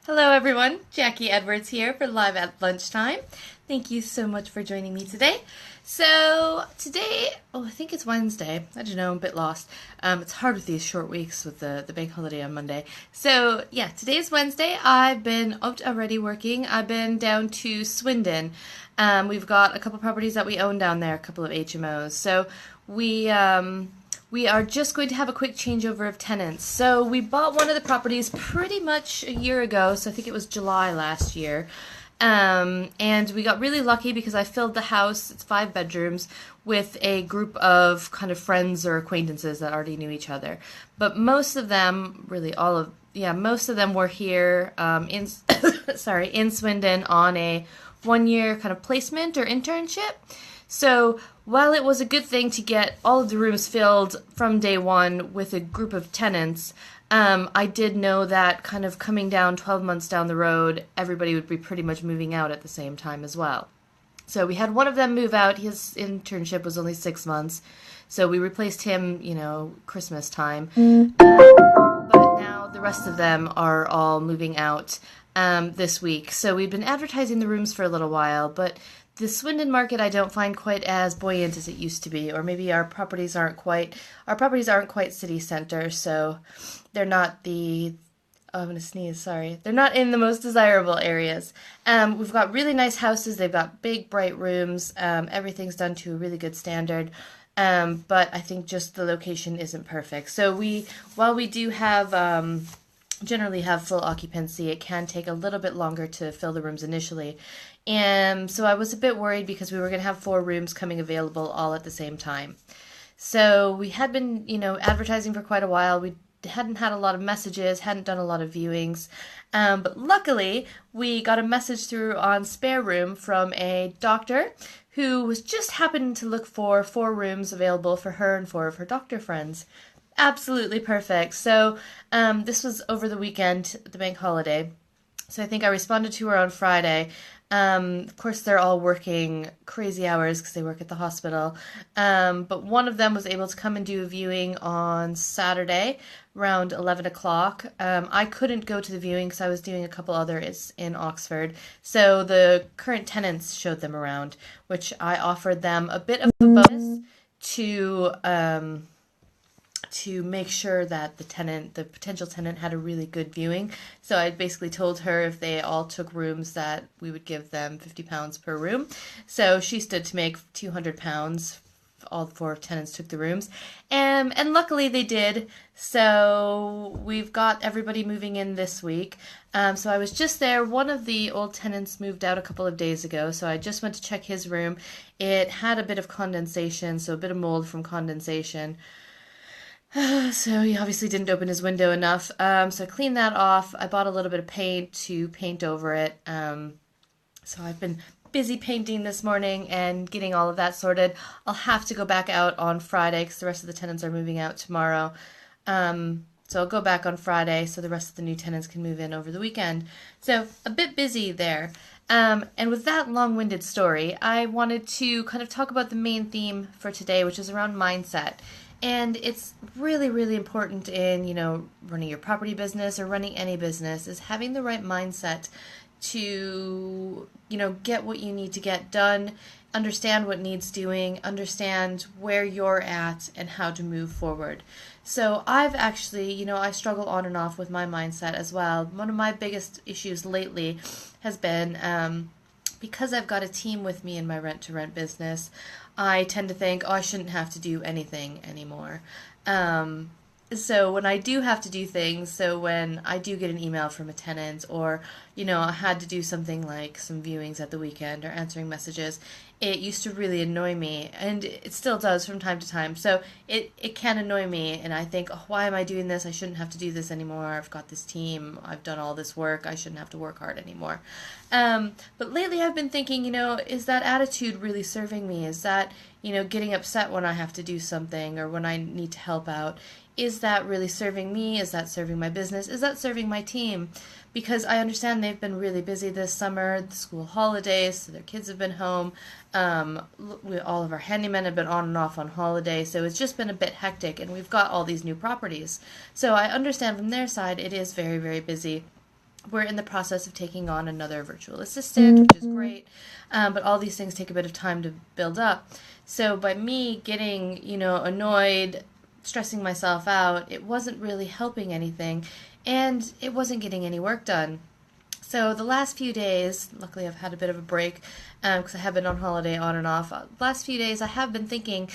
Hello everyone, Jacquie Edwards here for Live at Lunchtime. Thank you so much for joining me today. So today, I think it's Wednesday. I don't know, I'm a bit lost. It's hard with these short weeks with the bank holiday on Monday. So yeah, today is Wednesday. I've been out already working. I've been down to Swindon. We've got a couple properties that we own down there, a couple of HMOs. So we are just going to have a quick changeover of tenants. So we bought one of the properties pretty much a year ago, so I think it was July last year. And we got really lucky because I filled the house, it's 5 bedrooms, with a group of kind of friends or acquaintances that already knew each other. But most of them, most of them were here in Swindon on a 1-year kind of placement or internship. So while it was a good thing to get all of the rooms filled from day one with a group of tenants, I did know that kind of coming down 12 months down the road, everybody would be pretty much moving out at the same time as well. So we had one of them move out. His internship was only 6 months. So we replaced him, Christmas time. But now the rest of them are all moving out this week. So we've been advertising the rooms for a little while, but the Swindon market I don't find quite as buoyant as it used to be, or maybe our properties aren't quite city center, so they're not the I'm gonna sneeze, sorry. They're not in the most desirable areas. We've got really nice houses, they've got big bright rooms, everything's done to a really good standard. But I think just the location isn't perfect. So while we do generally have full occupancy, it can take a little bit longer to fill the rooms initially. And so I was a bit worried because we were going to have 4 rooms coming available all at the same time. So we had been, advertising for quite a while. We hadn't had a lot of messages, hadn't done a lot of viewings. But luckily, we got a message through on Spare Room from a doctor who was just happening to look for 4 rooms available for her and 4 of her doctor friends. Absolutely perfect. So this was over the weekend, the bank holiday. So I think I responded to her on Friday. Of course, they're all working crazy hours because they work at the hospital. But one of them was able to come and do a viewing on Saturday around 11 o'clock. I couldn't go to the viewing because I was doing a couple others in Oxford. So the current tenants showed them around, which I offered them a bit of a bonus to make sure that the potential tenant had a really good viewing. So I basically told her if they all took rooms that we would give them £50 per room. So she stood to make £200. All 4 tenants took the rooms. And luckily they did. So we've got everybody moving in this week. So I was just there. One of the old tenants moved out a couple of days ago. So I just went to check his room. It had a bit of condensation, so a bit of mold from condensation. So he obviously didn't open his window enough. So I cleaned that off. I bought a little bit of paint to paint over it. So I've been busy painting this morning and getting all of that sorted. I'll have to go back out on Friday because the rest of the tenants are moving out tomorrow. So I'll go back on Friday so the rest of the new tenants can move in over the weekend. So a bit busy there. And with that long-winded story, I wanted to kind of talk about the main theme for today, which is around mindset. And it's really, really important in, running your property business or running any business is having the right mindset to, get what you need to get done, understand what needs doing, understand where you're at and how to move forward. So I've actually, I struggle on and off with my mindset as well. One of my biggest issues lately has been because I've got a team with me in my rent-to-rent business, I tend to think, I shouldn't have to do anything anymore. So when I do have to do things, so when I do get an email from a tenant or, I had to do something like some viewings at the weekend or answering messages, it used to really annoy me, and it still does from time to time. So it can annoy me, and I think, why am I doing this? I shouldn't have to do this anymore. I've got this team. I've done all this work. I shouldn't have to work hard anymore. But lately I've been thinking, is that attitude really serving me? Is that, getting upset when I have to do something or when I need to help out? Is that really serving me? Is that serving my business? Is that serving my team? Because I understand they've been really busy this summer, the school holidays, so their kids have been home. All of our handymen have been on and off on holiday, so it's just been a bit hectic, and we've got all these new properties. So I understand from their side it is very, very busy. we're in the process of taking on another virtual assistant, which is great, but all these things take a bit of time to build up. So by me getting, annoyed, stressing myself out, it wasn't really helping anything, and it wasn't getting any work done. So the last few days, luckily I've had a bit of a break because I have been on holiday on and off. Last few days I have been thinking,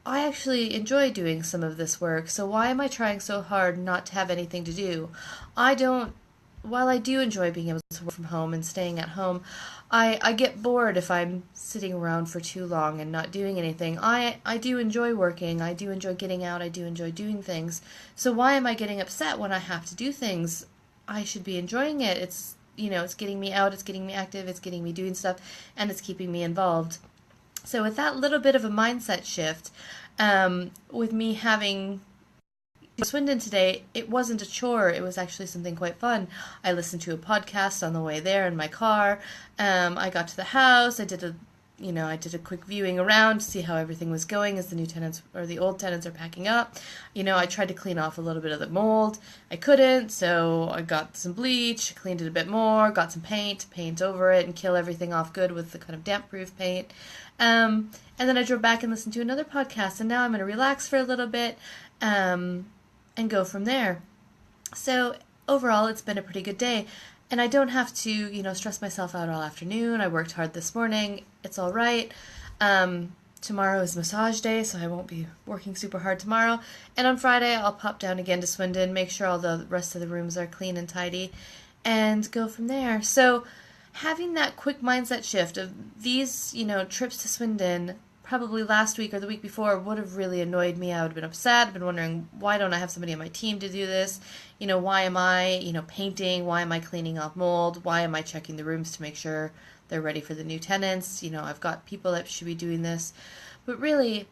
I actually enjoy doing some of this work, so why am I trying so hard not to have anything to do? While I do enjoy being able to work from home and staying at home, I get bored if I'm sitting around for too long and not doing anything. I do enjoy working, I do enjoy getting out, I do enjoy doing things. So why am I getting upset when I have to do things? I should be enjoying it. It's getting me out, it's getting me active, it's getting me doing stuff, and it's keeping me involved. So with that little bit of a mindset shift, with me having Swindon today, it wasn't a chore. It was actually something quite fun. I listened to a podcast on the way there in my car. I got to the house. I did a quick viewing around to see how everything was going as the new tenants or the old tenants are packing up. I tried to clean off a little bit of the mold. I couldn't, so I got some bleach, cleaned it a bit more, got some paint over it, and kill everything off good with the kind of damp-proof paint. And then I drove back and listened to another podcast, and now I'm going to relax for a little bit and go from there. So overall, it's been a pretty good day. And I don't have to, stress myself out all afternoon. I worked hard this morning. It's all right. Tomorrow is massage day, so I won't be working super hard tomorrow. And on Friday, I'll pop down again to Swindon, make sure all the rest of the rooms are clean and tidy, and go from there. So having that quick mindset shift of these, trips to Swindon, probably last week or the week before, would have really annoyed me. I would have been upset. I've been wondering, why don't I have somebody on my team to do this? Why am I, painting? Why am I cleaning off mold? Why am I checking the rooms to make sure they're ready for the new tenants? I've got people that should be doing this. But really,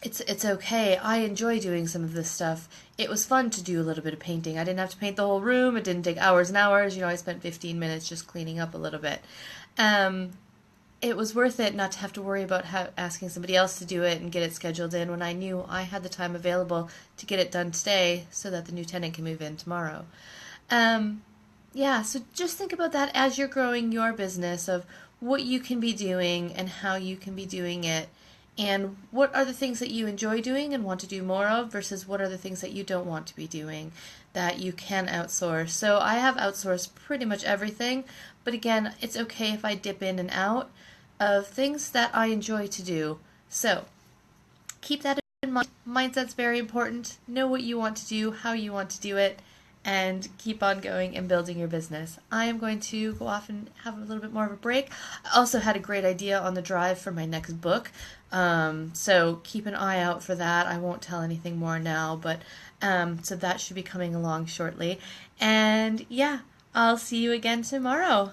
it's okay. I enjoy doing some of this stuff. It was fun to do a little bit of painting. I didn't have to paint the whole room. It didn't take hours and hours. I spent 15 minutes just cleaning up a little bit. It was worth it not to have to worry about asking somebody else to do it and get it scheduled in when I knew I had the time available to get it done today so that the new tenant can move in tomorrow. So just think about that as you're growing your business, of what you can be doing and how you can be doing it, and what are the things that you enjoy doing and want to do more of versus what are the things that you don't want to be doing that you can outsource. So I have outsourced pretty much everything, but again, it's okay if I dip in and out of things that I enjoy to do. So keep that in mind. Mindset's very important. Know what you want to do, how you want to do it, and keep on going and building your business. I am going to go off and have a little bit more of a break. I also had a great idea on the drive for my next book, so keep an eye out for that. I won't tell anything more now, but so that should be coming along shortly. And yeah, I'll see you again tomorrow.